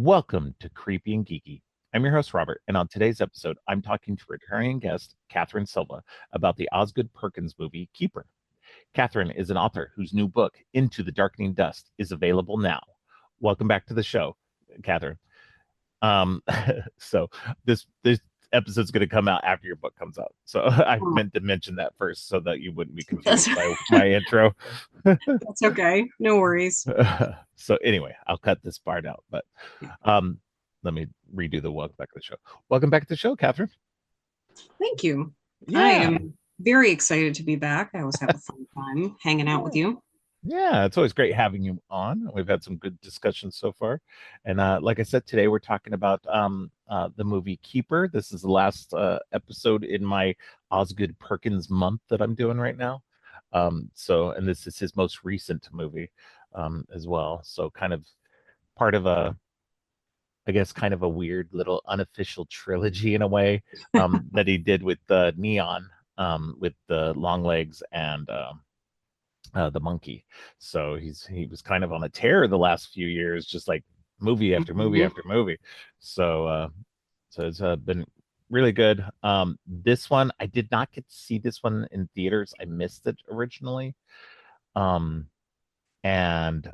Welcome to Creepy and Geeky. I'm your host, Robert, and on today's episode, I'm talking to returning guest Katherine Silva about the Osgood Perkins movie Keeper. Katherine is an author whose new book, Into the Darkening Dust, is available now. Welcome back to the show, Katherine. Um, so this episode's going to come out after your book comes out. So I Oh, meant to mention that first so that you wouldn't be that's confused by my intro. that's okay. No worries. So anyway, I'll cut this part out, but Yeah. um, let me redo the welcome back to the show. Welcome back to the show, Katherine. Thank you. I Yeah, am very excited to be back. I always have a fun time hanging out with yeah, you. yeah. It's always great having you on. We've had some good discussions so far, and like I said, today we're talking about the movie Keeper. This is the last episode in my Osgood Perkins month that I'm doing right now. And this is his most recent movie as well. So kind of part of a I guess kind of a weird little unofficial trilogy in a way that he did with Neon, with the long legs and the monkey. So he was kind of on a tear the last few years, just like movie after movie Mhm. after movie. So it's been really good. This one I did not get to see this one in theaters. I missed it originally. Um, and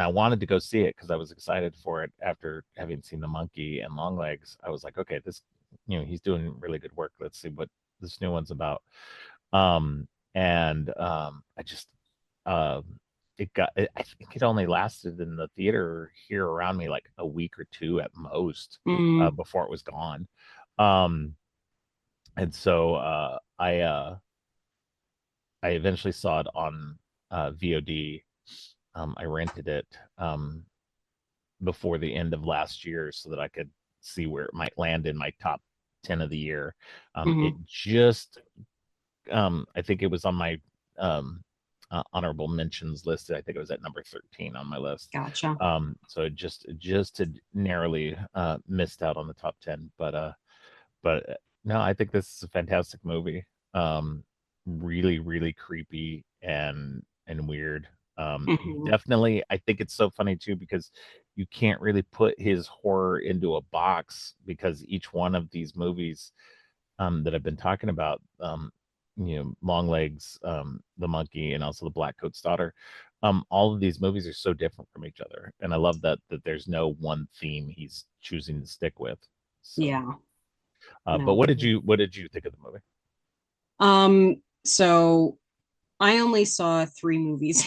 I wanted to go see it because I was excited for it after having seen the monkey and long legs. I was like, okay, this, he's doing really good work. Let's see what this new one's about. And I just, I think it only lasted in the theater here around me like a week or two at most Mm, before it was gone. Um, and so I eventually saw it on VOD. I rented it. Before the end of last year so that I could see where it might land in my top 10 of the year. It mhm. just, I think it was on my honorable mentions list. I think it was at number 13 on my list. Gotcha. So it just had narrowly missed out on the top 10. But no, I think this is a fantastic movie. Really, really creepy and weird. Mhm. Definitely, I think it's so funny too because you can't really put his horror into a box because each one of these movies that I've been talking about, Longlegs, the monkey, and also the Black Coat's daughter. All of these movies are so different from each other, and I love that there's no one theme he's choosing to stick with. So. Yeah. But No. what did you think of the movie? So I only saw three movies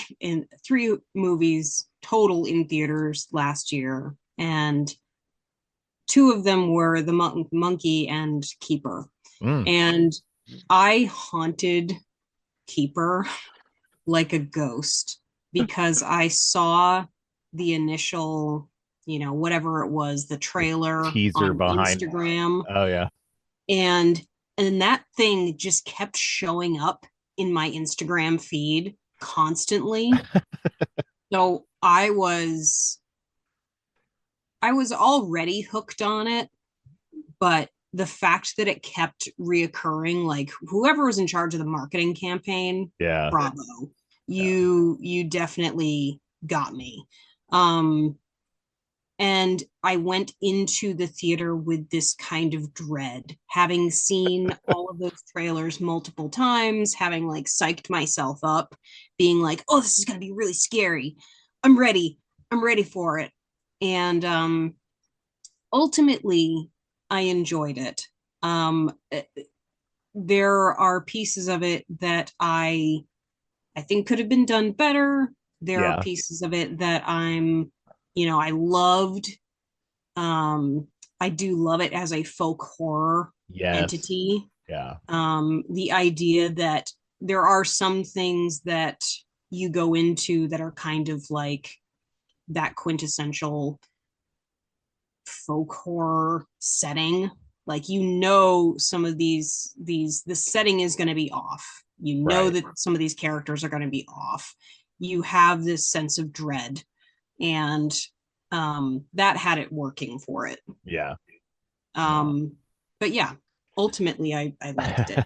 total in theaters last year, and two of them were the monkey and Keeper. Mm, And I haunted Keeper like a ghost because I saw the initial, whatever it was, the the trailer teaser on behind. Instagram, Oh yeah. and that thing just kept showing up in my Instagram feed constantly. So I was already hooked on it, but the fact that it kept reoccurring, like whoever was in charge of the marketing campaign, Yeah. bravo. Yeah. You definitely got me. Um and I went into the theater with this kind of dread, having seen all of those trailers multiple times, having like psyched myself up, being like, "Oh, this is going to be really scary. I'm ready. I'm ready for it." And ultimately I enjoyed it. Um, there are pieces of it that I think could have been done better. There are Yeah. pieces of it that I loved. Um, I do love it as a folk horror Yes. entity. Yeah. The idea that there are some things that you go into that are kind of like that quintessential folk horror setting, like some of these the setting is going to be off, Right. that some of these characters are going to be off. You have this sense of dread, and that had it working for it. Yeah. No. um but yeah, ultimately I liked it.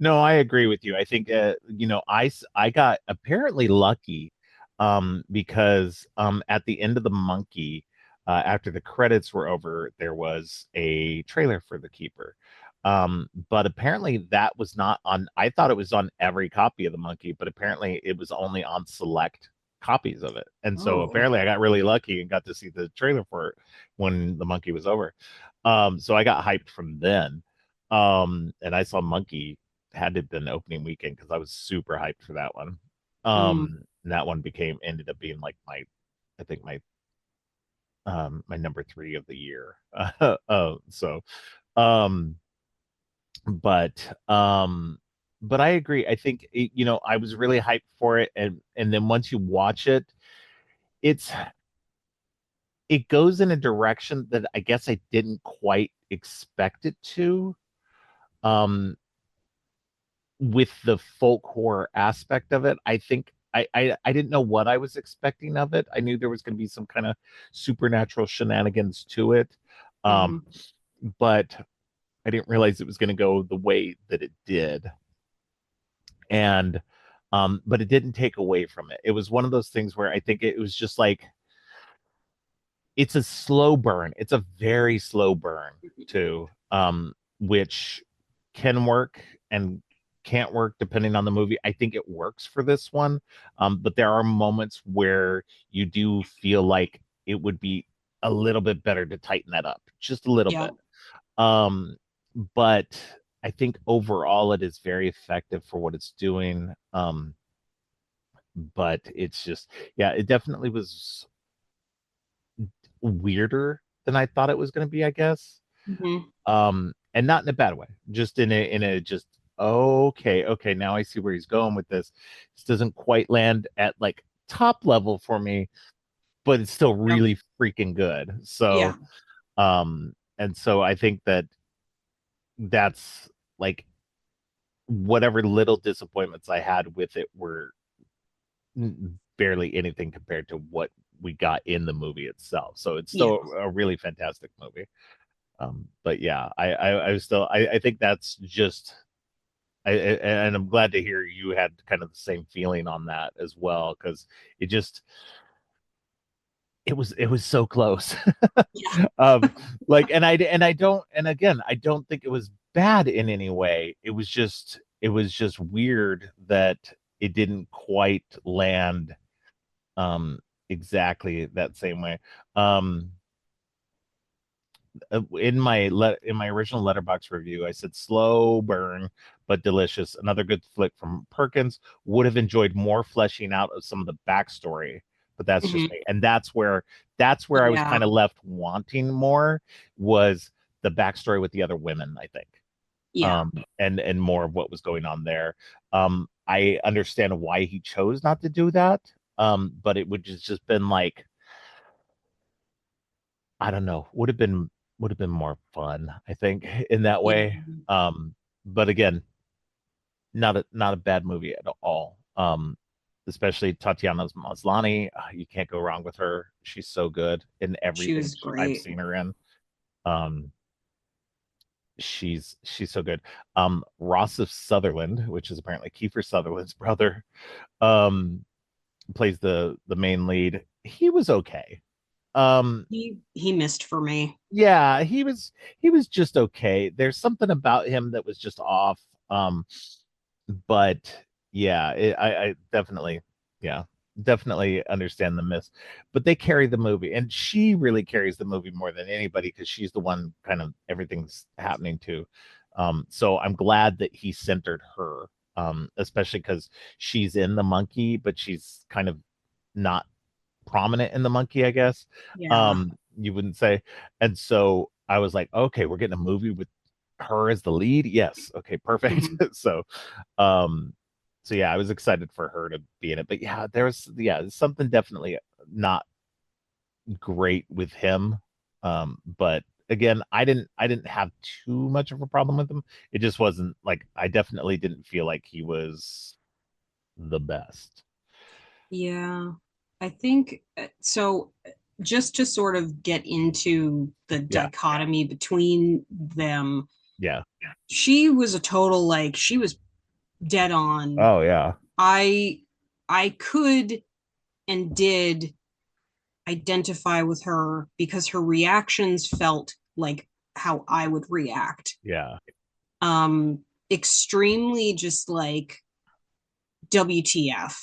No, I agree with you. I think I got apparently lucky. because at the end of the monkey, after the credits were over, there was a trailer for the keeper. But apparently that was not on. I thought it was on every copy of the monkey, but apparently it was only on select copies of it. And so Oh. apparently I got really lucky and got to see the trailer for it when the monkey was over. So I got hyped from then. And I saw Monkey had to have been opening weekend because I was super hyped for that one. Mm. And that one became ended up being like my, I think my number three of the year. So um but I agree. I think I was really hyped for it, and then once you watch it, it's it goes in a direction that I guess I didn't quite expect it to. Um with the folk horror aspect of it, I think I didn't know what I was expecting of it. I knew there was going to be some kind of supernatural shenanigans to it. Um Hmm. but I didn't realize it was going to go the way that it did. And but it didn't take away from it. It was one of those things where I think it was just like it's a slow burn. It's a very slow burn too, which can work and can't work depending on the movie. I think it works for this one, but there are moments where you do feel like it would be a little bit better to tighten that up just a little Yeah. bit. Um, but I think overall it is very effective for what it's doing. But it's just, yeah, it definitely was weirder than I thought it was going to be, I guess. Hmm. And not in a bad way, just in a just okay, now I see where he's going with this. This doesn't quite land at like top level for me, but it's still Yep. really freaking good. Yeah. And so I think that that's like whatever little disappointments I had with it were barely anything compared to what we got in the movie itself. So it's Yeah. still a really fantastic movie. But yeah, I was still I think that's just and I'm glad to hear you had kind of the same feeling on that as well because it just it was so close. Yeah. um like and I don't and again I don't think it was bad in any way. It was just weird that it didn't quite land um exactly that same way. In my original letterbox review, I said slow burn but delicious. Another good flick from Perkins. Would have enjoyed more fleshing out of some of the backstory, but that's just Hmm. me. And that's where I was Yeah. kind of left wanting more was the backstory with the other women, I think. Yeah. And more of what was going on there. I understand why he chose not to do that. But it would just been like I don't know, would have been more fun, I think, in that Yeah. way. But again, not a bad movie at all. Especially Tatiana Maslany, you can't go wrong with her. She's so good in She everything was I've great. seen her in. Um, she's so good. Ross of Sutherland, which is apparently Kiefer Sutherland's brother, um, plays the main lead. He was okay. Um, He missed for me. yeah, he was just okay. There's something about him that was just off. But yeah, I definitely, yeah, definitely understand the miss. But they carry the movie, and she really carries the movie more than anybody because she's the one kind of everything's happening to. So I'm glad that he centered her, especially because she's in the monkey, but she's kind of not prominent in the monkey, I guess. Yeah. You wouldn't say. And so I was like, okay, we're getting a movie with her as the lead. Yes. Okay, perfect. Hmm. Um, so yeah, I was excited for her to be in it. But there's something definitely not great with him. But again, I didn't have too much of a problem with him. It just wasn't like I definitely didn't feel like he was the best. Yeah. I think so. Just to sort of get into the Yeah. dichotomy between them, Yeah. she was a total like she was dead on. Oh yeah. I I could and did identify with her because her reactions felt like how I would react. Yeah. Um, Extremely just like WTF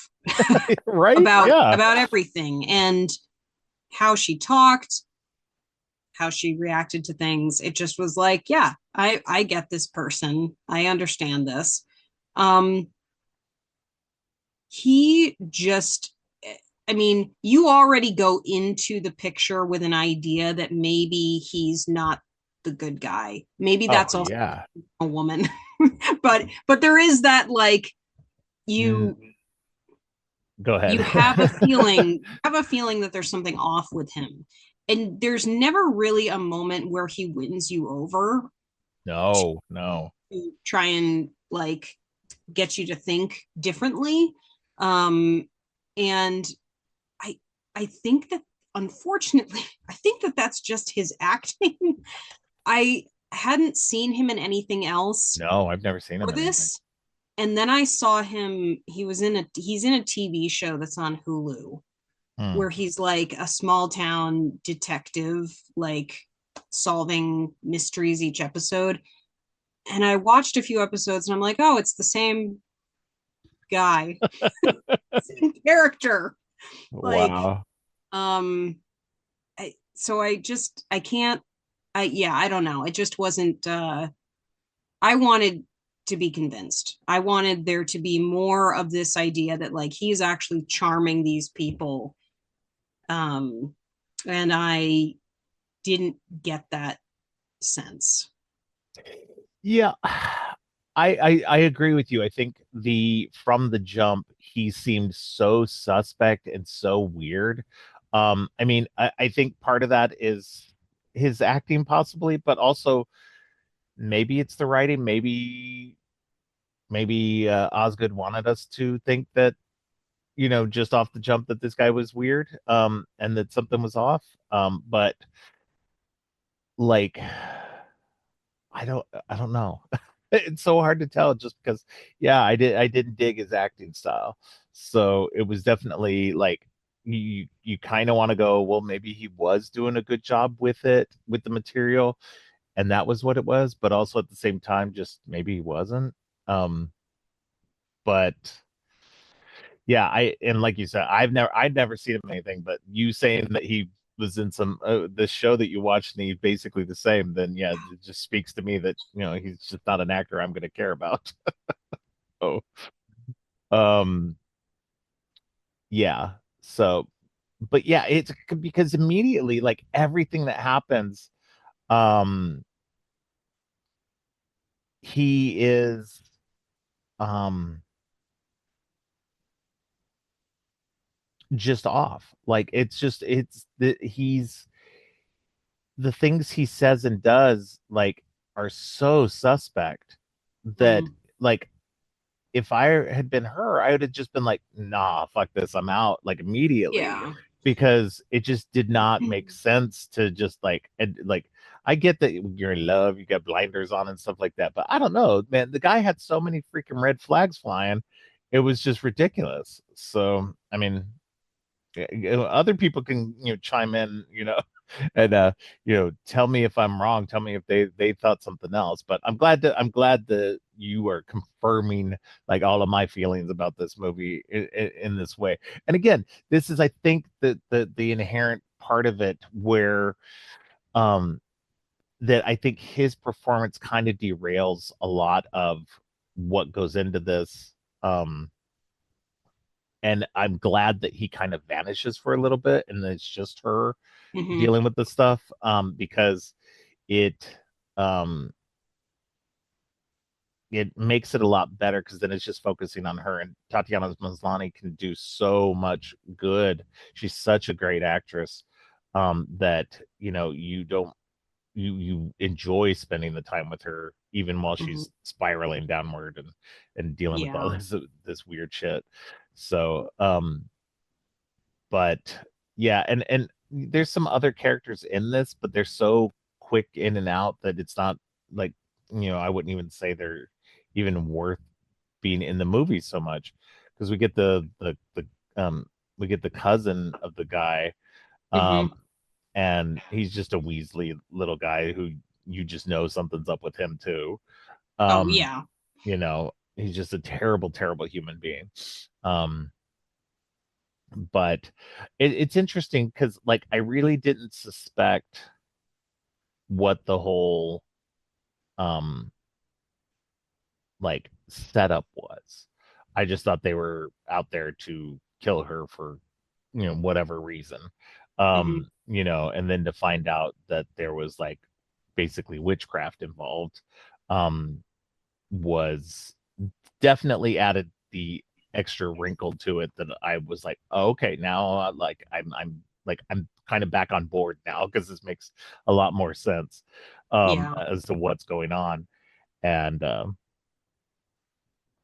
Right? Yeah. about everything and how she talked, how she reacted to things. It just was like, yeah, I get this person. I understand this. Um, he just, I mean, you already go into the picture with an idea that maybe he's not the good guy. Maybe Oh, that's also yeah. a woman. But there is that like Mm, you go ahead. you have a feeling that there's something off with him. And there's never really a moment where he wins you over No, no. to try and like get you to think differently. Um, and I I think that unfortunately, I think that that's just his acting. I hadn't seen him in anything else No, I've never seen him for in anything. this. And then I saw him, he's in a TV show that's on Hulu Hmm. where he's like a small town detective, like solving mysteries each episode. And I watched a few episodes and I'm like, oh, it's the same guy, same character. Like, Wow. um, so I can't, yeah, I don't know. It just wasn't, I wanted to be convinced. I wanted there to be more of this idea that like he's actually charming these people. Um, and I didn't get that sense. Yeah. I agree with you. I think the from the jump, he seemed so suspect and so weird. I mean, I think part of that is his acting possibly, but also maybe it's the writing. Maybe Osgood wanted us to think that, just off the jump that this guy was weird, and that something was off. But like I don't know. It's so hard to tell just because yeah, I didn't dig his acting style. So it was definitely like you kind of want to go, well, maybe he was doing a good job with it, with the material, and that was what it was, but also at the same time, just maybe he wasn't. But yeah, and like you said, I'd never seen him in anything, but you saying that he was in some the show that you watched and he's basically the same, then yeah, it just speaks to me that he's just not an actor I'm going to care about. Oh, um, yeah. So, but yeah, it's because immediately, like everything that happens, um, he is, um, just off. Like it's the he's the things he says and does like are so suspect that Mm, like if I had been her, I would have just been like, nah, fuck this, I'm out like immediately yeah. because it just did not make sense to just like and like I get that you're in love, you got blinders on and stuff like that, but I don't know, man. The guy had so many freaking red flags flying, it was just ridiculous. So I mean, other people can chime in, and tell me if I'm wrong, tell me if they thought something else, but I'm glad that you are confirming like all of my feelings about this movie in this way. And again, this is I think the inherent part of it where um that I think his performance kind of derails a lot of what goes into this. And I'm glad that he kind of vanishes for a little bit and it's just her Mm-hmm. dealing with the stuff, because it um it makes it a lot better because then it's just focusing on her, and Tatiana Maslany can do so much good. She's such a great actress, that you don't you enjoy spending the time with her even while Mm-hmm. she's spiraling downward and dealing with all Yeah. this weird shit. So but yeah, and there's some other characters in this, but they're so quick in and out that it's not like, I wouldn't even say they're even worth being in the movie so much because we get the we get the cousin of the guy, um, Hmm. and he's just a Weasley little guy who you just know something's up with him too. Oh Um, yeah. he's just a terrible, terrible human being. Um, but it's interesting because like I really didn't suspect what the whole um like setup was. I just thought they were out there to kill her for whatever reason. Hmm. And then to find out that there was like basically witchcraft involved um was definitely added the extra wrinkle to it that I was like, oh, okay, now like I'm kind of back on board now because this makes a lot more sense Yeah. as to what's going on. And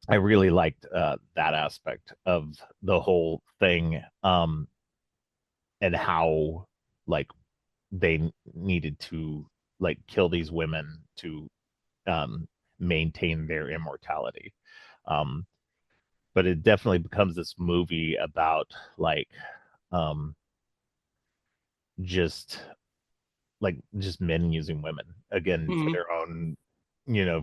I really liked that aspect of the whole thing, and how like they needed to like kill these women to um, maintain their immortality. Um, but it definitely becomes this movie about like um, just just men using women again for Hmm. their own,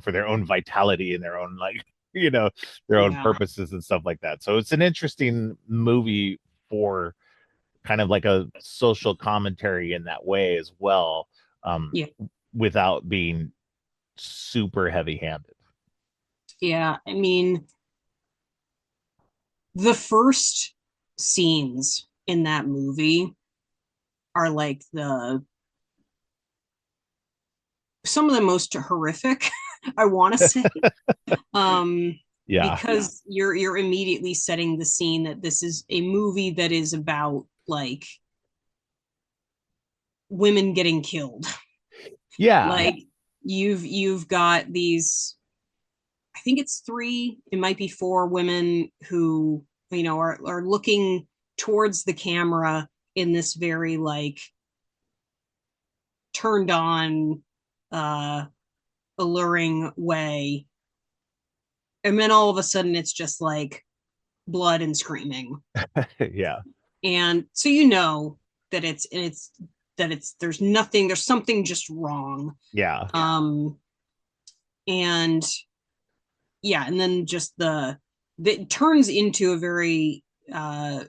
for their own vitality and their own like you know their own Yeah. purposes and stuff like that. So it's an interesting movie for kind of like a social commentary in that way as well, um, Yeah. without being super heavy handed. Yeah. I mean, the first scenes in that movie are like the some of the most horrific, I want to say. Um, Yeah. because you're immediately setting the scene that this is a movie that is about like women getting killed. Yeah. Like you've got these, I think it's three, it might be four women who, are looking towards the camera in this very like turned on, uh alluring way. And then all of a sudden it's just like blood and screaming. Yeah. And so you know that there's something just wrong. Yeah. And yeah, and then just it turns into a very uh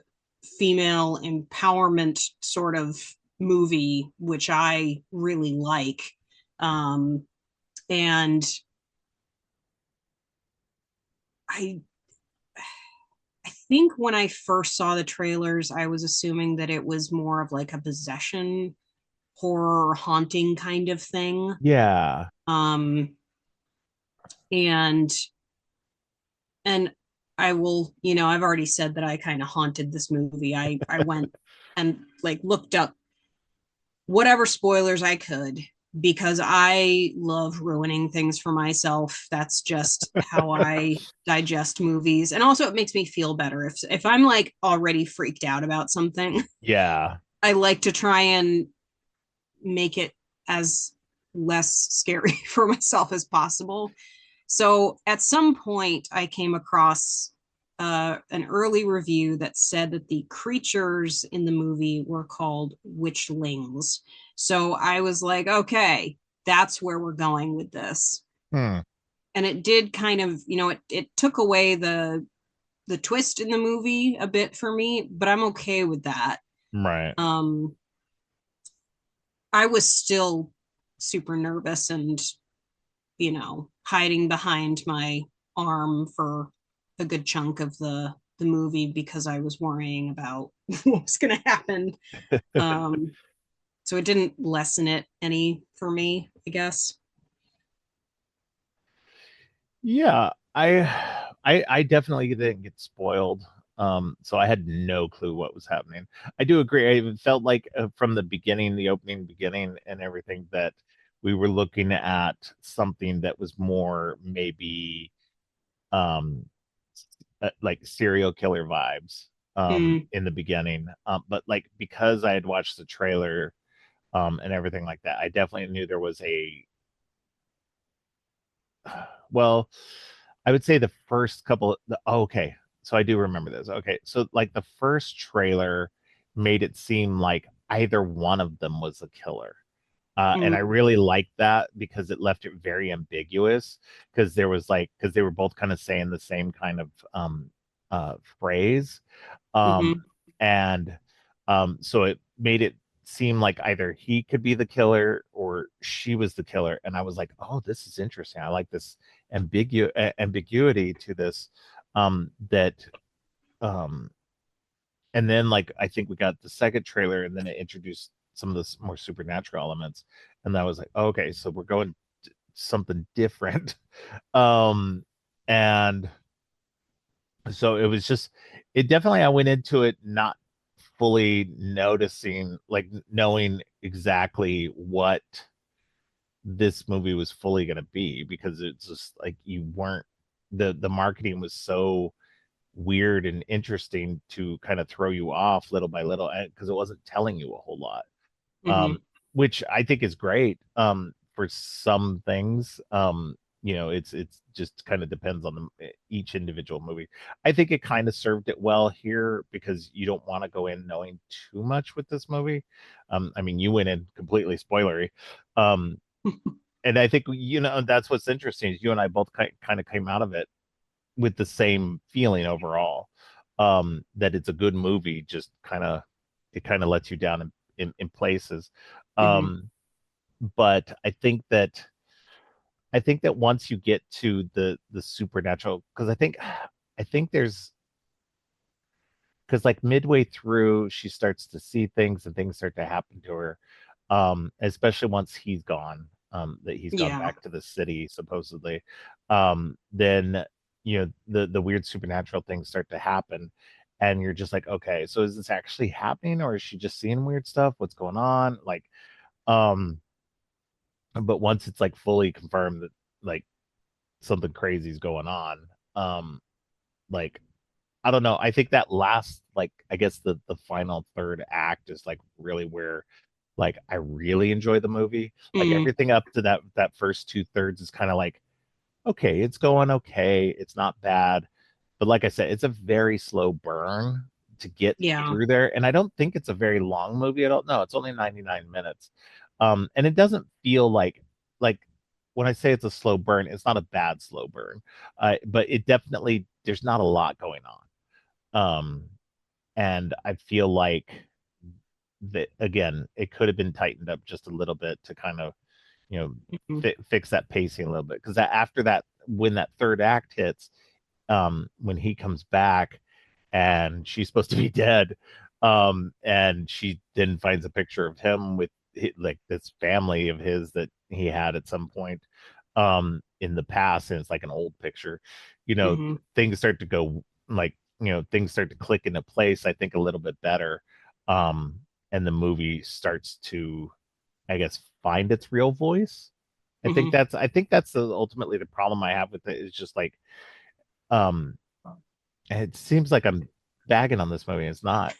female empowerment sort of movie, which I really like. And I I think when I first saw the trailers, I was assuming that it was more of like a possession horror haunting kind of thing. Yeah. Um, and and I will, I've already said that I kind of haunted this movie. I went and like looked up whatever spoilers I could because I love ruining things for myself. That's just how I digest movies. And also it makes me feel better if I'm like already freaked out about something. Yeah. I like to try and make it as less scary for myself as possible. So at some point, I came across an early review that said that the creatures in the movie were called witchlings. So I was like, okay, that's where we're going with this. Hmm. And it did kind of, it took away the twist in the movie a bit for me, but I'm okay with that. Right. Um, I was still super nervous and, hiding behind my arm for a good chunk of the movie because I was worrying about what was going to happen. Um, so it didn't lessen it any for me, I guess. Yeah. I definitely didn't get spoiled. So I had no clue what was happening. I do agree. I even felt like from the beginning, the opening beginning and everything, that we were looking at something that was more maybe um like serial killer vibes Mm, in the beginning. But like because I had watched the trailer and everything like that, I definitely knew there was a well, I would say the first couple. Oh, okay, so I do remember this. Okay, so like the first trailer made it seem like either one of them was a killer. And I Mm-hmm. really liked that because it left it very ambiguous because there was like because they were both kind of saying the same kind of phrase. Um, Mm-hmm. and so it made it seem like either he could be the killer or she was the killer. And I was like, oh, this is interesting. I like this ambiguity to this. That um, and then like I think we got the second trailer, and then it introduced some of the more supernatural elements, and that was like, oh, okay, so we're going to something different. um, and so it was just it definitely I went into it not fully noticing like knowing exactly what this movie was fully going to be because it's just like you weren't the marketing was so weird and interesting to kind of throw you off little by little because it wasn't telling you a whole lot, Mm-hmm. which I think is great for some things. It's just kind of depends on each individual movie. I think it kind of served it well here because you don't want to go in knowing too much with this movie. I mean, you went in completely spoilery. Um, and I think that's what's interesting is you and I both kind of came out of it with the same feeling overall. That it's a good movie, just kind of lets you down in places. Mm-hmm. Um, but I think that once you get to the supernatural, because I think there's because like midway through she starts to see things and things start to happen to her, especially once he's gone, that he's gone Yeah. back to the city supposedly. Then the weird supernatural things start to happen, and you're just like, okay, so is this actually happening or is she just seeing weird stuff? What's going on? Like, um, but once it's like fully confirmed that like something crazy is going on, like I don't know. I think that last, like, I guess the final third act is like really where, like, I really enjoy the movie. Like Mm-hmm. everything up to that first two thirds is kind of like, okay, it's going okay, it's not bad, but like I said, it's a very slow burn to get Yeah. through there, and I don't think it's a very long movie at all. No, it's only 99 minutes, and it doesn't feel like when I say it's a slow burn, it's not a bad slow burn, but it definitely there's not a lot going on. And I feel like that again, it could have been tightened up just a little bit to kind of, you know, Mm-hmm. fix that pacing a little bit. Because after that, when that third act hits, when he comes back and she's supposed to be dead, and she then finds a picture of him with like this family of his that he had at some point in the past, and it's like an old picture, Mm-hmm. things start to go like things start to click into place, I think, a little bit better. um and the movie starts to, I guess, find its real voice. Mm-hmm. I think that's ultimately the problem I have with it is just like, um it seems like I'm bagging on this movie. It's not.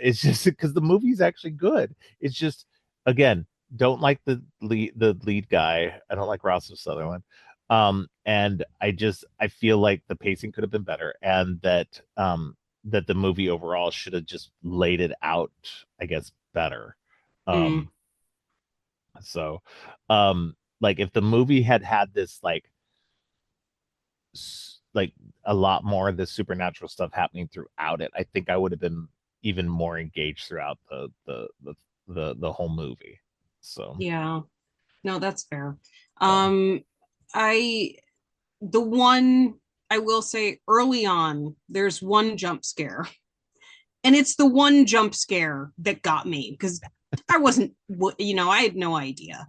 It's just because the movie's actually good. It's just, again, don't like the lead guy. I don't like Ross Sutherland. And I feel like the pacing could have been better, and that the movie overall should have just laid it out, I guess, better. Mm-hmm. Um, so, like if the movie had had this like a lot more of the supernatural stuff happening throughout it, I think I would have been even more engaged throughout the whole movie. So, Yeah. No, that's fair. yeah. Um, I the one I will say early on, there's one jump scare, and it's the one jump scare that got me because I wasn't, I had no idea,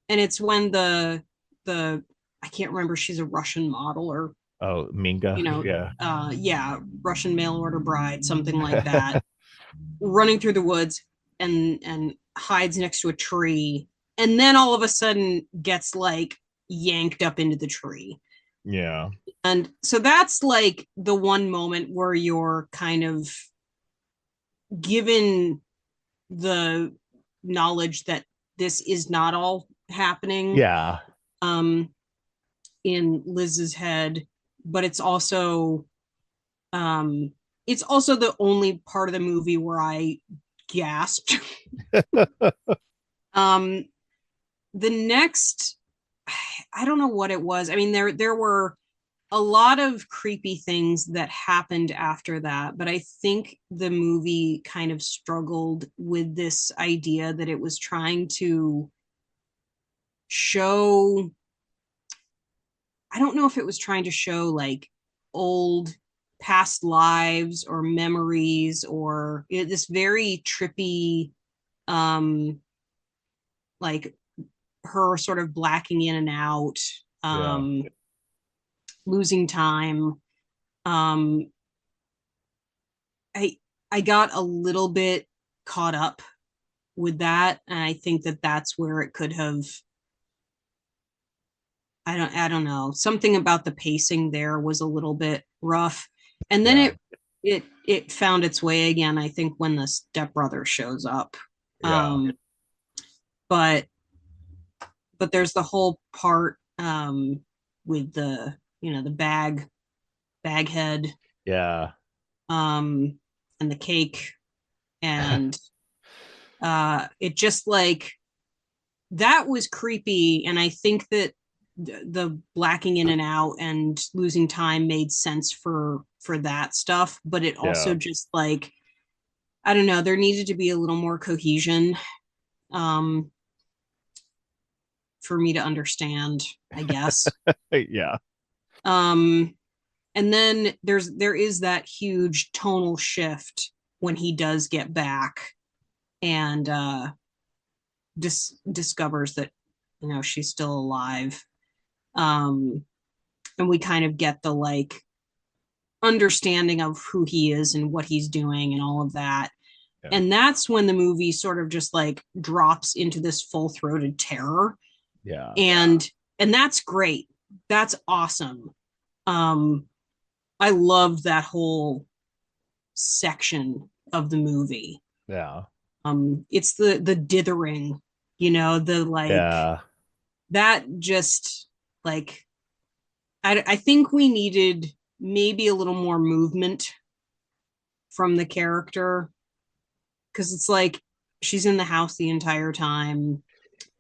and it's when the I can't remember, she's a Russian model or Oh, Minga, yeah. yeah, Russian mail order bride, something like that, running through the woods and hides next to a tree, and then all of a sudden gets like yanked up into the tree. Yeah. And so that's like the one moment where you're kind of given the knowledge that this is not all happening Yeah. um in Liz's head, but it's also Um, it's also the only part of the movie where I gasped. um, the next, I don't know what it was. I mean, there were a lot of creepy things that happened after that, but I think the movie kind of struggled with this idea that it was trying to show, I don't know if it was trying to show like old past lives or memories or this very trippy um like her sort of blacking in and out, Yeah. um losing time. um I I got a little bit caught up with that, and I think that that's where it could have. I don't know. Something about the pacing there was a little bit rough, and then Yeah. it found its way again. I think when the stepbrother shows up, Yeah. um, but there's the whole part with the the bag head, Yeah. um, and the cake, and it just like that was creepy, and I think that the blacking in and out and losing time made sense for that stuff, but it Yeah. also just like I don't know, there needed to be a little more cohesion, um for me to understand, I guess. Yeah. um and then there is that huge tonal shift when he does get back and discovers that she's still alive. um and we kind of get the like understanding of who he is and what he's doing and all of that. Yeah. And that's when the movie sort of just like drops into this full-throated terror. Yeah. And that's great. That's awesome. um I loved that whole section of the movie. Yeah. It's the dithering, the like Yeah. that just like I think we needed maybe a little more movement from the character, because it's like she's in the house the entire time.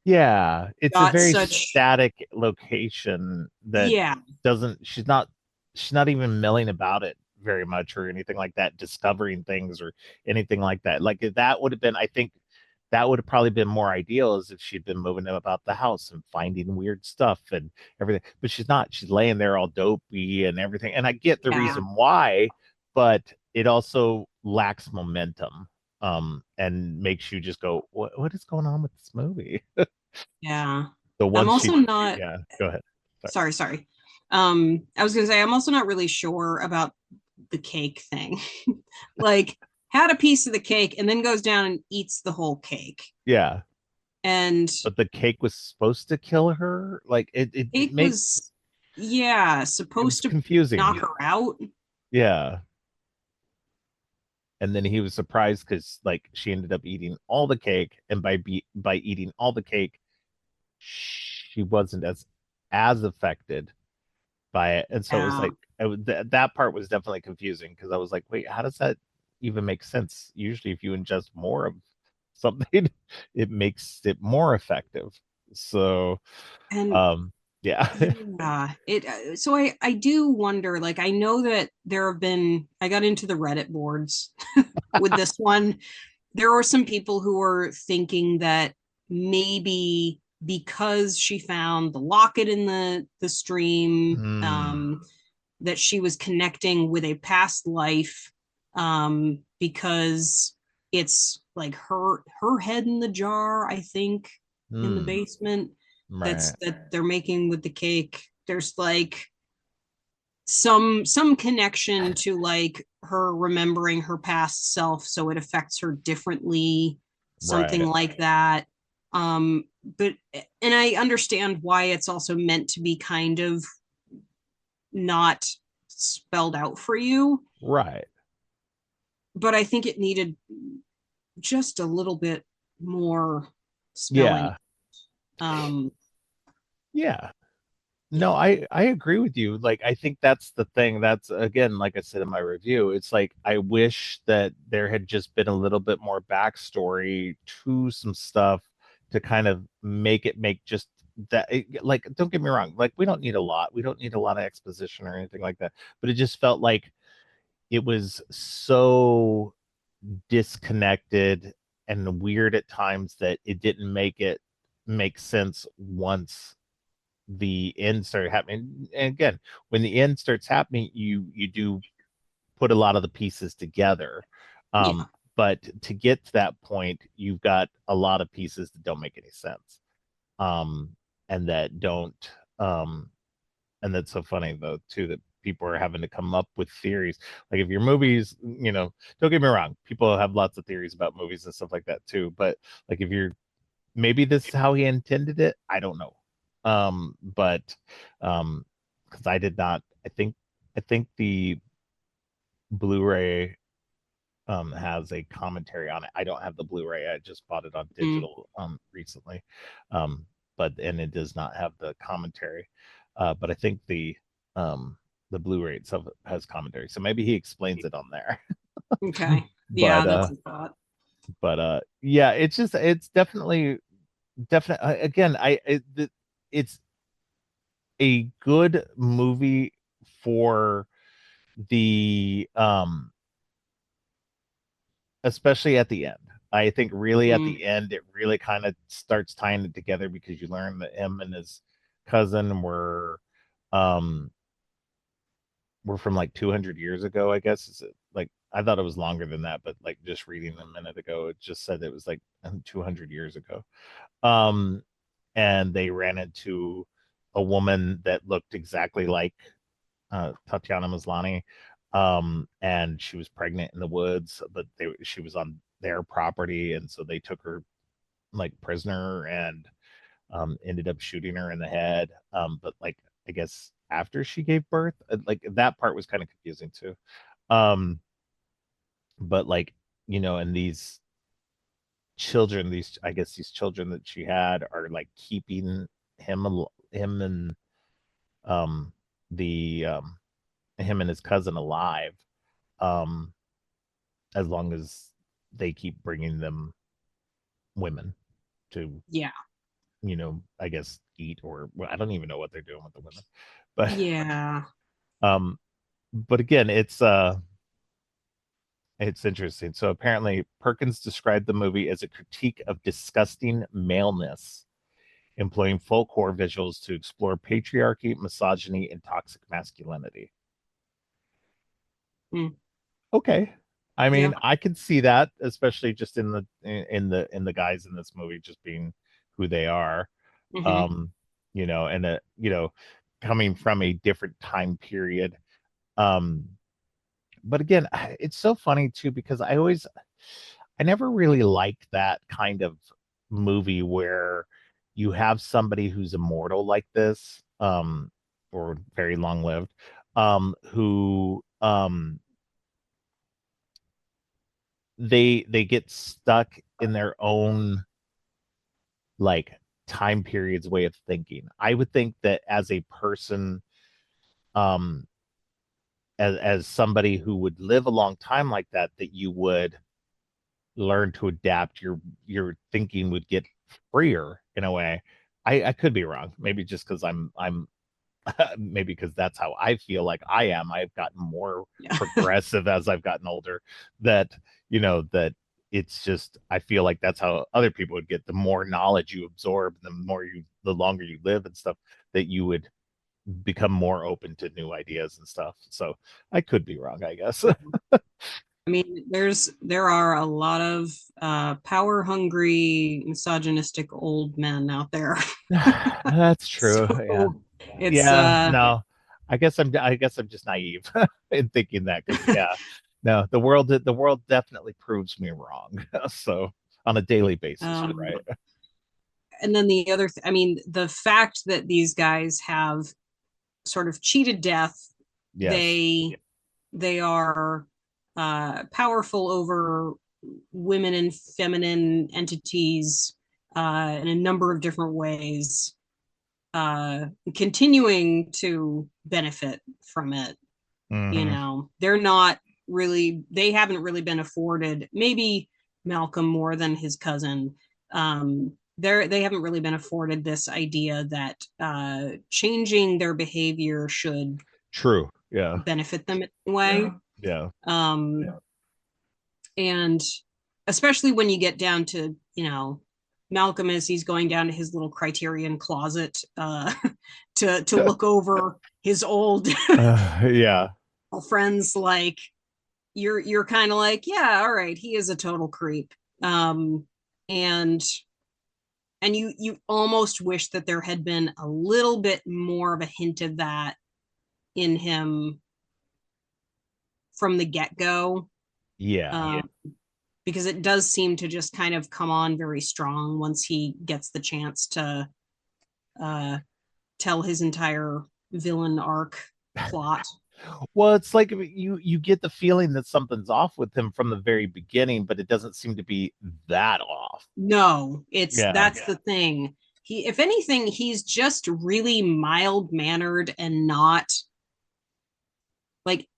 Yeah, it's a Got very such, static location that yeah, doesn't she's not even milling about it very much or anything like that, discovering things or anything like that. Like that would have been, I think that would have probably been more ideal as if she'd been moving about the house and finding weird stuff and everything. But she's not. She's laying there all dopey and everything. And I get the yeah, reason why, but it also lacks momentum. And makes you just go, what is going on with this movie? yeah. The I'm once she, also not, yeah, go ahead. Sorry. sorry. I was gonna say I'm also not really sure about the cake thing. Like, had a piece of the cake and then goes down and eats the whole cake. Yeah, And but the cake was supposed to kill her. Like it cake made was, yeah, it supposed was to knock confusing. her out. Yeah, and then he was surprised because like she ended up eating all the cake, and by eating all the cake, she wasn't as affected by it, and so it was Yeah. like that part was definitely confusing because I was like, wait, how does that even make sense? Usually, if you ingest more of something, it makes it more effective. So, And um, yeah, yeah, it so I do wonder, like I know that there have been, I got into the Reddit boards with this one. There are some people who are thinking that maybe because she found the locket in the stream, mm, that she was connecting with a past life, because it's like her head in the jar, I think, in the mm, basement, right, that they're making with the cake. There's like some connection to like her remembering her past self, so it affects her differently, something right, like that. But and I understand why it's also meant to be kind of not spelled out for you, right, but I think it needed just a little bit more spelling. yeah, um yeah. No, I agree with you. Like I think that's the thing. That's again, like I said in my review, it's like I wish that there had just been a little bit more backstory to some stuff to kind of make it make just that like don't get me wrong, like we don't need a lot. We don't need a lot of exposition or anything like that. But it just felt like it was so disconnected and weird at times that it didn't make it make sense once the end started happening. And again, when the end starts happening, you do put a lot of the pieces together. Yeah. But to get to that point, you've got a lot of pieces that don't make any sense. Um, and that don't and that's so funny though too that people are having to come up with theories. Like if your movies, don't get me wrong, people have lots of theories about movies and stuff like that too. But like if you're maybe this is how he intended it. I don't know. But because I did not, I think the Blu-ray has a commentary on it. I don't have the Blu-ray. I just bought it on Mm, digital recently. But and it does not have the commentary. But I think the Blu-ray itself has commentary. So maybe he explains it on there. okay. Yeah, but that's a thought. yeah, it's definitely again it's a good movie for the especially at the end. I think really at Mm, the end it really kind of starts tying it together because you learn that him and his cousin um were from like 200 years ago, I guess. Is it like I thought it was longer than that, but like just reading a minute ago it just said it was like 200 years ago. Um and they ran into a woman that looked exactly like Tatiana Maslany, and she was pregnant in the woods, but she was on their property, and so they took her like prisoner and ended up shooting her in the head. But like I guess after she gave birth, like that part was kind of confusing too. Um, but like and these children, these I guess these children that she had are like keeping him and um the him and his cousin alive um, as long as they keep bringing them women to, yeah. I guess eat or well, I don't even know what they're doing with the women, but Yeah. um, but again, it's interesting. So apparently, Perkins described the movie as a critique of disgusting maleness, employing folklore visuals to explore patriarchy, misogyny, and toxic masculinity. Mm, Okay. I yeah. mean, I can see that, especially just in the guys in this movie just being who they are. Hmm. Um, and coming from a different time period. Um, but again, it's so funny too because I never really liked that kind of movie where you have somebody who's immortal like this, or very long lived, who they get stuck in their own like time periods way of thinking. I would think that as a person, um as somebody who would live a long time like that, that you would learn to adapt. Your thinking would get freer in a way. I could be wrong, maybe just because I'm maybe because that's how I feel like I am. I've gotten more Yeah. progressive as I've gotten older. That it's just I feel like that's how other people would get. The more knowledge you absorb, the longer you live and stuff, that you would become more open to new ideas and stuff. So I could be wrong, I guess. I mean, there are a lot of power hungry, misogynistic old men out there. That's true. Yeah. So it's Yeah. No, I guess I'm just naive in thinking that because yeah, no, the world definitely proves me wrong. So on a daily basis, you're um right. and then I mean, the fact that these guys have sort of cheated death, Yes. they are powerful over women and feminine entities in a number of different ways. uh continuing to benefit from it. You Hmm. know, they're not really, they haven't really been afforded, maybe Malcolm more than his cousin. They haven't really been afforded this idea that changing their behavior should True. Yeah. benefit them in a way. Yeah. um and especially when you get down to, you know, Malcolm, as he's going down to his little Criterion closet to look over his old Yeah. friends, like you're kind of like, yeah, all right, he is a total creep. um and you almost wish that there had been a little bit more of a hint of that in him from the get-go. Yeah. um because it does seem to just kind of come on very strong once he gets the chance to uh tell his entire villain arc plot. Well, it's like you get the feeling that something's off with him from the very beginning, but it doesn't seem to be that off. No, it's Yeah. that's the thing. He, if anything, he's just really mild mannered and not like,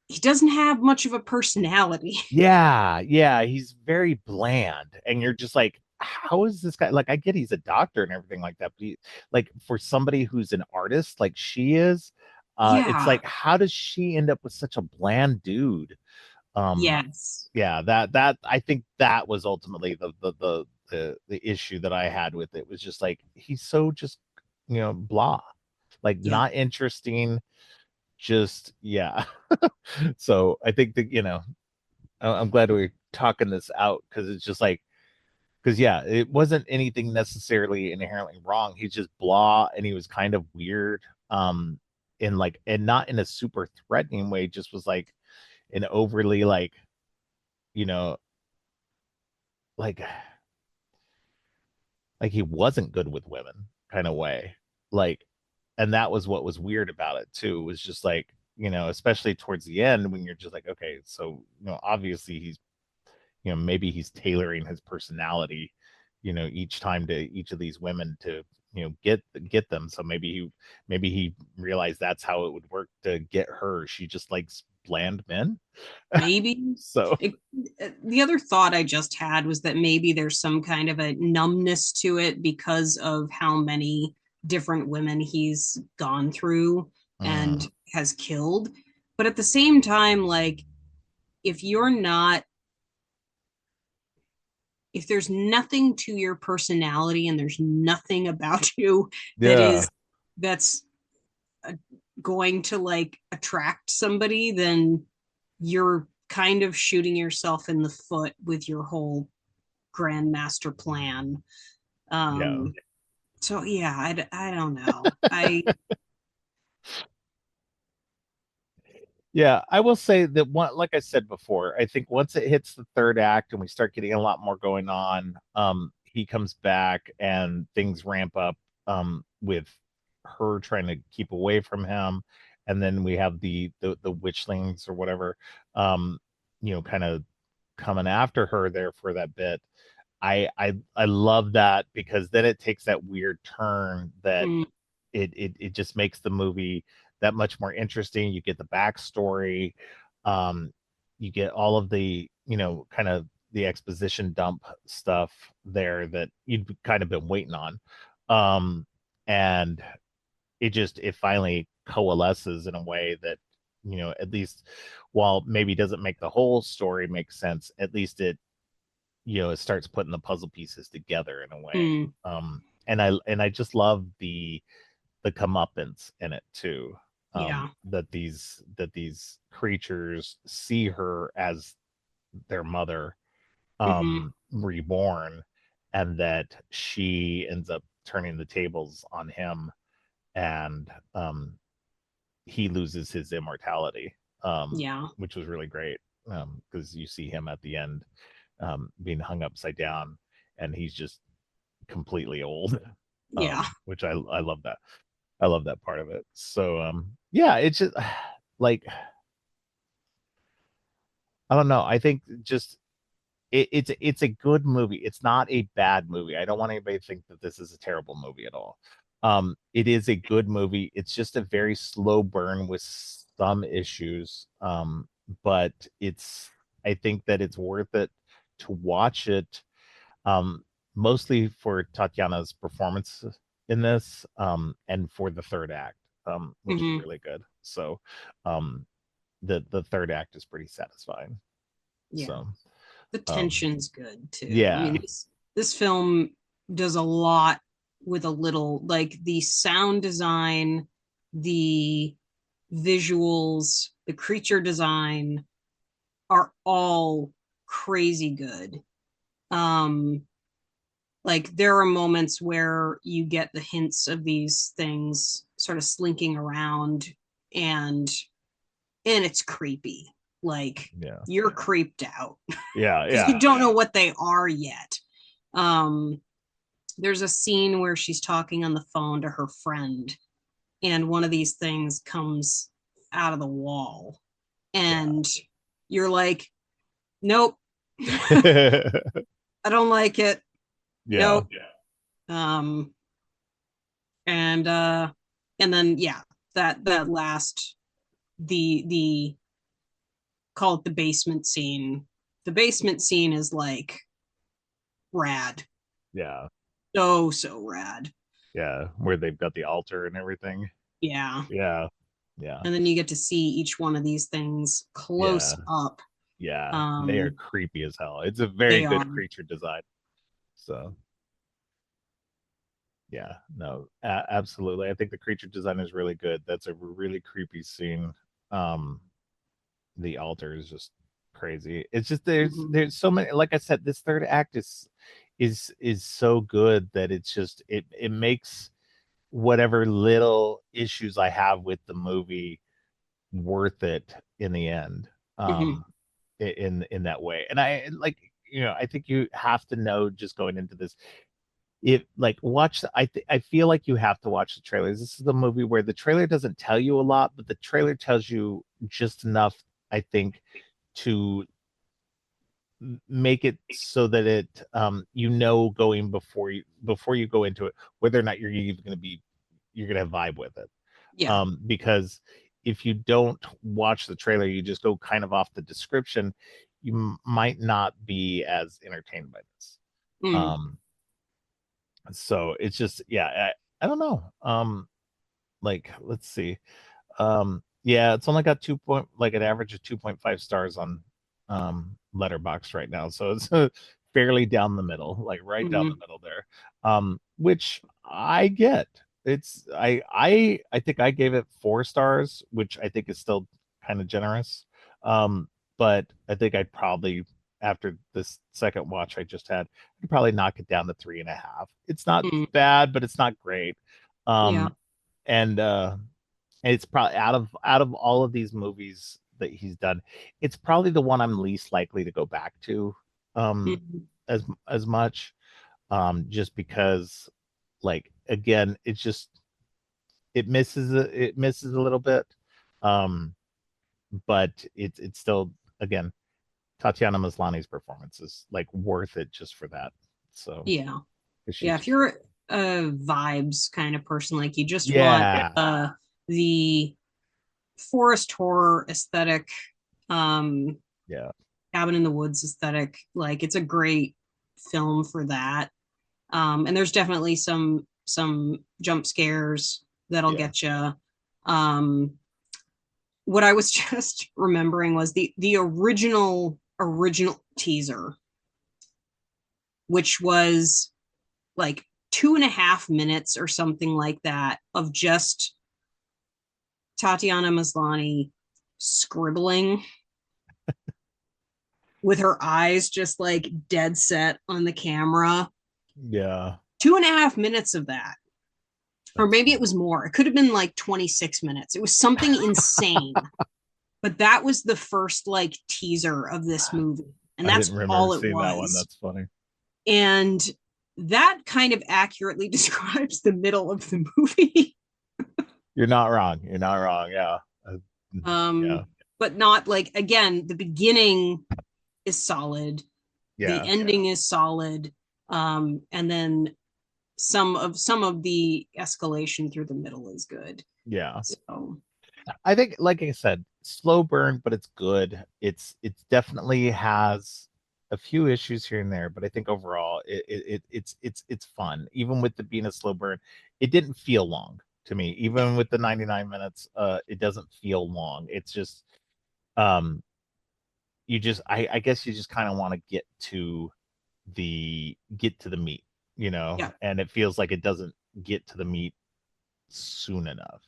he doesn't have much of a personality. Yeah, yeah, he's very bland, and you're just like, how is this guy? Like, I get he's a doctor and everything like that, but like for somebody who's an artist like she is, it's Yeah. like, how does she end up with such a bland dude? Yes. Yeah, that I think that was ultimately the issue that I had with it was just like he's so just blah, like Yep. not interesting, just yeah. So I think that I'm glad we're talking this out because it's just like because yeah, it wasn't anything necessarily inherently wrong. He's just blah, and he was kind of weird, in like and not in a super threatening way. Just was like an overly like you know like like he wasn't good with women kind of way, like, and that was what was weird about it too. Was just like especially towards the end when you're just like okay, so obviously he's maybe he's tailoring his personality, each time to each of these women to, get them. So maybe he realized that's how it would work to get her. She just likes bland men. Maybe. So It, the other thought I just had was that maybe there's some kind of a numbness to it because of how many different women he's gone through and mm, has killed. But at the same time, like, if you're not, if there's nothing to your personality and there's nothing about you that yeah, is, that's uh, going to like attract somebody, then you're kind of shooting yourself in the foot with your whole grand master plan. yeah. um so yeah, I don't know. I Yeah, I will say that one, like I said before, I think once it hits the third act and we start getting a lot more going on, he comes back and things ramp up, with her trying to keep away from him, and then we have the witchlings or whatever, kind of coming after her there for that bit. I love that because then it takes that weird turn that mm, it just makes the movie that much more interesting. You get the backstory, um, you get all of the kind of the exposition dump stuff there that you'd kind of been waiting on, and it finally coalesces in a way that at least while maybe doesn't make the whole story make sense, at least it starts putting the puzzle pieces together in a way. mm, And I just love the comeuppance in it too. yeah. That these creatures see her as their mother, Hmm. reborn, and that she ends up turning the tables on him, and he loses his immortality, Yeah. which was really great, because you see him at the end, being hung upside down, and he's just completely old, Yeah. which I love that. I love that part of it. So yeah, it's just like I don't know. I think just it's a good movie. It's not a bad movie. I don't want anybody to think that this is a terrible movie at all. It is a good movie. It's just a very slow burn with some issues. But I think that it's worth it to watch it, um, mostly for Tatiana's performance in this, and for the third act, which is Hmm. really good. So, um, the third act is pretty satisfying. Yeah. So, The um, tension's good too. I mean, yeah, this film does a lot with a little, like the sound design, the visuals, the creature design are all crazy good. Um like there are moments where you get the hints of these things sort of slinking around, and it's creepy. Like yeah, you're creeped out yeah, because you yeah, don't know what they are yet. Um, there's a scene where she's talking on the phone to her friend, and one of these things comes out of the wall, and you're like, nope, I don't like it. yeah, Nope. Um, and and then yeah, that last the call it the basement scene. The basement scene is like rad, yeah, so rad. yeah. Where they've got the altar and everything. Yeah. Yeah, yeah, And then you get to see each one of these things close yeah, up. yeah. They are Um, creepy as hell. It's a very they good are. creature design. So, yeah, no, absolutely. I think the creature design is really good. That's a really creepy scene. Um, the altar is just crazy. It's just Mhm. there's so many. Like I said, this third act is so good that it's just it makes whatever little issues I have with the movie worth it in the end. Mhm. In that way, and I like, I think you have to know, just going into this, if like watch I feel like you have to watch the trailers. This is the movie where the trailer doesn't tell you a lot, but the trailer tells you just enough, I think, to make it so that going before you go into it, whether or not you're even going to be you're going to vibe with it. Yeah. Because if you don't watch the trailer, you just go kind of off the description, you might not be as entertained by this. Mm. um so it's just, yeah, I don't know. Like, let's see. Yeah, it's only got like an average of 2.5 stars on Letterbox right now, so it's fairly down the middle, like right down the Mm. middle there. Which I get. I think I gave it 4 stars, which I think is still kind of generous. But I think I'd probably, after this second watch I just had, I'd probably knock it down to 3.5. It's not Mm. bad, but it's not great. Yeah. Um, and it's probably, out of all of these movies that he's done, it's probably the one I'm least likely to go back to, um Mm. as much, just because, like, again, it's just, it misses a little bit, um but it's still, again, Tatiana Maslany's performance is like worth it just for that. So, Yeah. 'cause she's Yeah. If just, you're a vibes kind of person, like you just want yeah, the forest horror aesthetic, um, yeah, cabin in the woods aesthetic, like it's a great film for that. And there's definitely some jump scares that'll yeah, get you. Um, what I was just remembering was the original teaser, which was like 2.5 minutes or something like that of just Tatiana Maslany scribbling with her eyes just like dead set on the camera. yeah. 2.5 minutes of that, or That's maybe it funny. was more. It could have been like 26 minutes. It was something insane. But that was the first like teaser of this movie. And I didn't that's remember all it seeing that one. was. That's funny. And that kind of accurately describes the middle of the movie. You're not wrong. You're not wrong. Yeah. Yeah. um, but not like, again, the beginning is solid, the Yeah. ending is solid. And then some of the escalation through the middle is good. Yeah. So I think, like I said, slow burn, but it's good. It's definitely has a few issues here and there, but I think overall it's fun. Even with the being a slow burn, it didn't feel long to me. yeah. Even with the 99 minutes, it doesn't feel long. It's just um you just I guess you just kind of want to get to the meat, Yeah. and it feels like it doesn't get to the meat soon enough.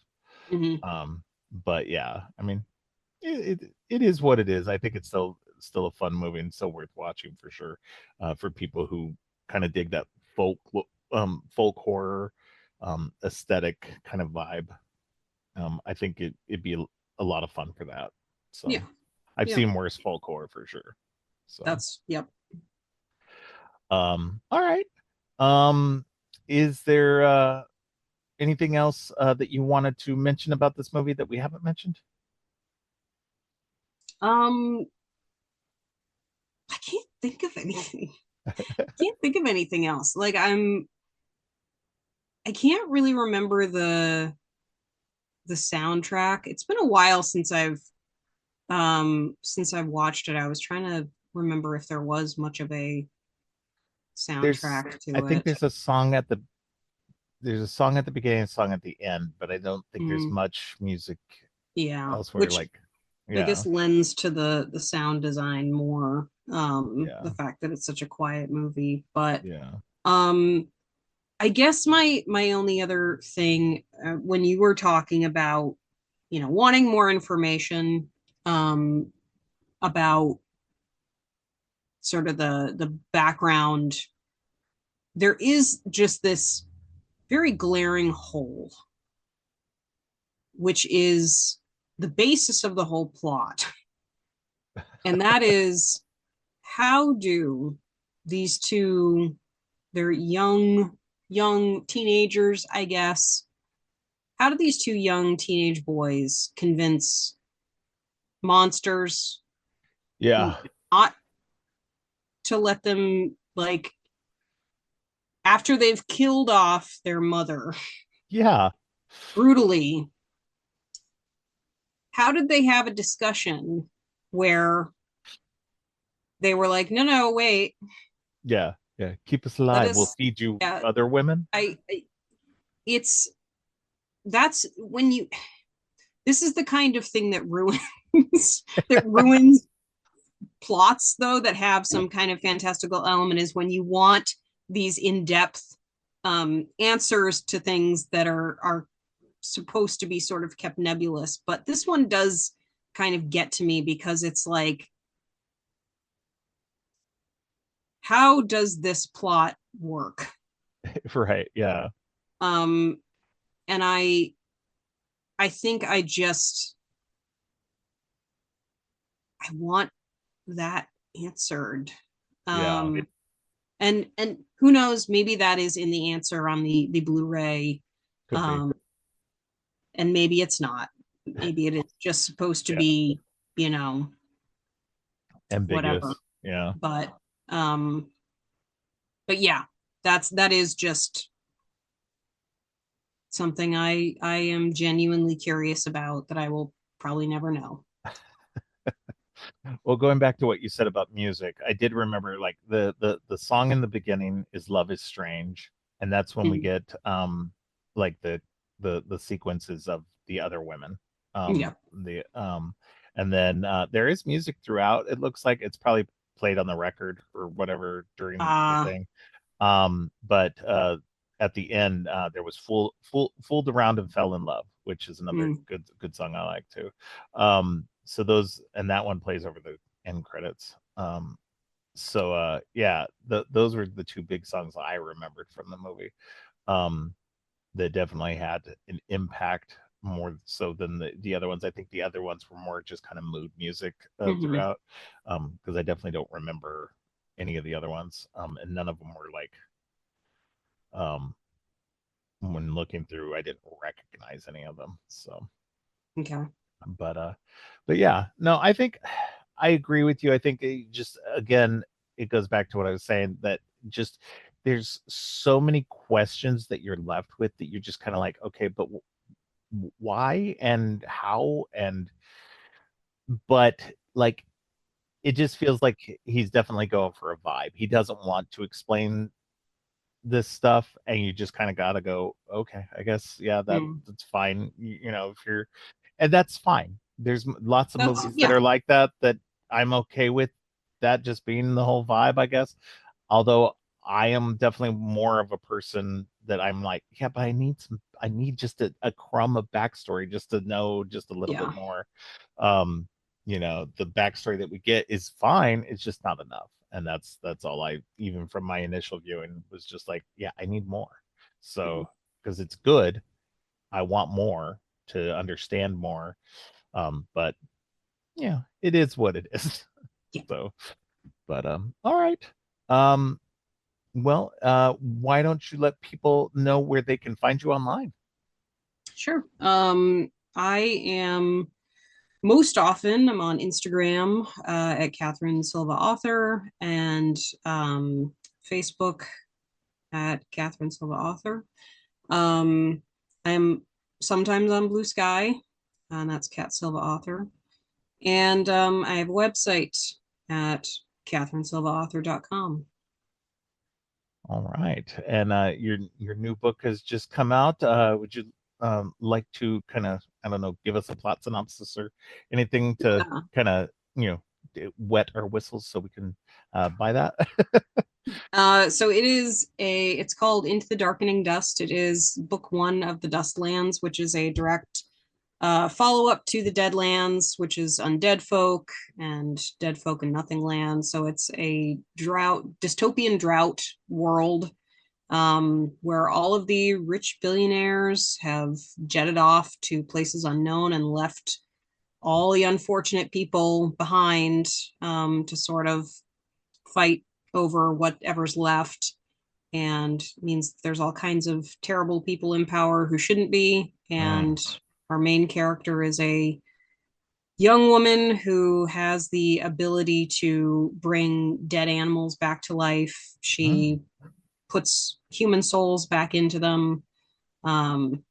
Hmm. Um, but yeah, I mean, it is what it is. I think it's still a fun movie and still worth watching for sure. For people who kind of dig that folk horror aesthetic kind of vibe. I think it'd be a lot of fun for that. So Yeah. I've Yep. seen worse folk horror for sure. So That's yep. all right. Um, is there anything else that you wanted to mention about this movie that we haven't mentioned? Um, I can't think of anything. Can't think of anything else. Like I can't really remember the soundtrack. It's been a while since I've watched it. I was trying to remember if there was much of a There's soundtrack I to think it. there's a song at the beginning and a song at the end, but I don't think there's Mm, much music yeah, elsewhere. which Like, I yeah, guess lends to the sound design more. The yeah, fact that it's such a quiet movie, but yeah. um, I guess my only other thing when you were talking about wanting more information um, about sort of the background, there is just this very glaring hole, which is the basis of the whole plot, and that is how do these two, they're young teenagers, I guess. How do these two young teenage boys convince monsters Yeah, not to let them, like, after they've killed off their mother yeah, brutally, how did they have a discussion where they were like, no, no, wait, yeah, yeah. Keep us let alive. We'll us, feed you yeah, other women. I it's that's when you, this is the kind of thing that ruins that ruins plots though that have some kind of fantastical element, is when you want these in-depth answers to things that are supposed to be sort of kept nebulous. But this one does kind of get to me because it's like, how does this plot work? Right? Yeah, um and I think I want that answered. yeah. And who knows, maybe that is in the answer on the Blu-ray. Could be. um and maybe it's not. Maybe it is just supposed to Yeah, be, you know whatever. ambiguous. Yeah. but um but yeah, that is just something I am genuinely curious about that I will probably never know. Well, going back to what you said about music, I did remember like the song in the beginning is "Love Is Strange," and that's when we Mm, get like the sequences of the other women. yeah. The and then there is music throughout. It looks like it's probably played on the record or whatever during the uh thing. But at the end, there was fooled around and fell in love, which is another mm, good song I like too. So those and that one plays over the end credits. So yeah, those were the two big songs I remembered from the movie. Um, that definitely had an impact more so than the other ones. I think the other ones were more just kind of mood music mhm. throughout. Because I definitely don't remember any of the other ones. And none of them were like um when looking through, I didn't recognize any of them. So Okay. but uh but yeah, no, I think I agree with you. I think it just again it goes back to what I was saying, that just there's so many questions that you're left with that you're just kind of like, okay, but why and how and but like it just feels like he's definitely going for a vibe. He doesn't want to explain this stuff, and you just kind of got to go, okay, I guess, yeah, Mm. that's fine. You know, if you're, and that's fine. There's lots of That's movies that yeah, are like that that I'm okay with that just being the whole vibe, I guess. Although I am definitely more of a person that I'm like, yeah, but I need just a crumb of backstory just to know just a little bit yeah. more. Um, the backstory that we get is fine. It's just not enough. And that's all I, even from my initial viewing, was just like, yeah, I need more. Mm. So, because it's good, I want more to understand more. But yeah, it is what it is. Yeah, So, but all right. Um, why don't you let people know where they can find you online? sure. I am most often I'm on Instagram at Katherine Silva Author and Facebook at Katherine Silva Author. Um, I'm sometimes on Blue Sky, and that's Cat Silva Author. And I have a website at katherinesilvaauthor.com. All right. And your new book has just come out. Would you like to kind of, I don't know, give us a plot synopsis or anything to Yeah. kind of, you know, wet our whistles so we can buy that? So it's called Into the Darkening Dust. It is book one of the Dustlands, which is a direct follow up to the Deadlands, which is undead folk and dead folk and nothing land. So it's a dystopian drought world where all of the rich billionaires have jetted off to places unknown and left all the unfortunate people behind to sort of fight over whatever's left. And means there's all kinds of terrible people in power who shouldn't be. Mm, And our main character is a young woman who has the ability to bring dead animals back to life. mm, She puts human souls back into them. Um,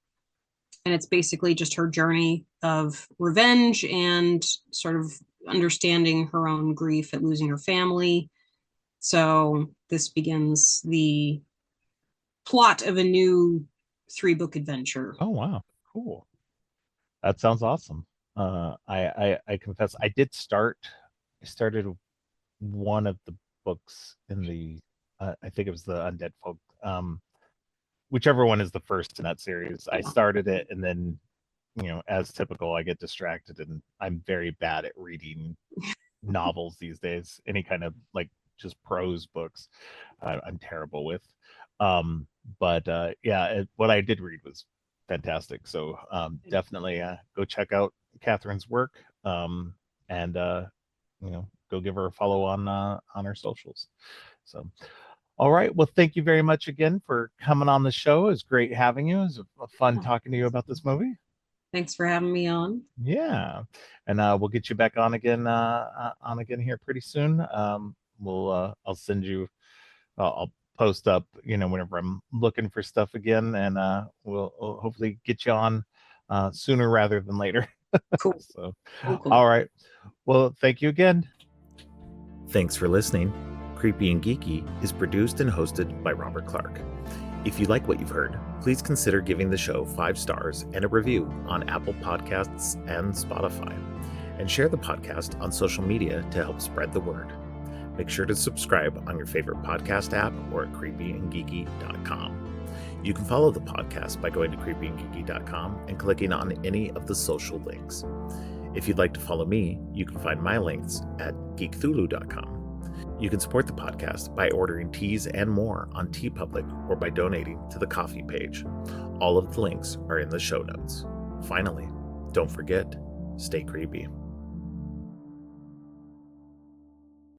and it's basically just her journey of revenge and sort of understanding her own grief at losing her family. So this begins the plot of a new three-book adventure. oh wow, cool. That sounds awesome. I confess I started one of the books in the I think it was the Undead Folk. Whichever one is the first in that series. I started it, and then, as typical, I get distracted, and I'm very bad at reading novels these days. Any kind of like just prose books, I'm terrible with. But yeah, what I did read was fantastic. So definitely go check out Catherine's work, and go give her a follow on her socials. So all right. Well, thank you very much again for coming on the show. It was great having you. It was fun Yeah. talking to you about this movie. Thanks for having me on. Yeah, and we'll get you back on again here pretty soon. I'll send you. I'll post up, whenever I'm looking for stuff again, and we'll hopefully get you on sooner rather than later. Cool. So, Cool, cool. all right. Well, thank you again. Thanks for listening. Creepy and Geeky is produced and hosted by Robert Clark. If you like what you've heard, please consider giving the show 5 stars and a review on Apple Podcasts and Spotify, and share the podcast on social media to help spread the word. Make sure to subscribe on your favorite podcast app or at creepyandgeeky.com. You can follow the podcast by going to creepyandgeeky.com and clicking on any of the social links. If you'd like to follow me, you can find my links at geekthulu.com. You can support the podcast by ordering teas and more on TeePublic or by donating to the coffee page. All of the links are in the show notes. Finally, don't forget, stay creepy.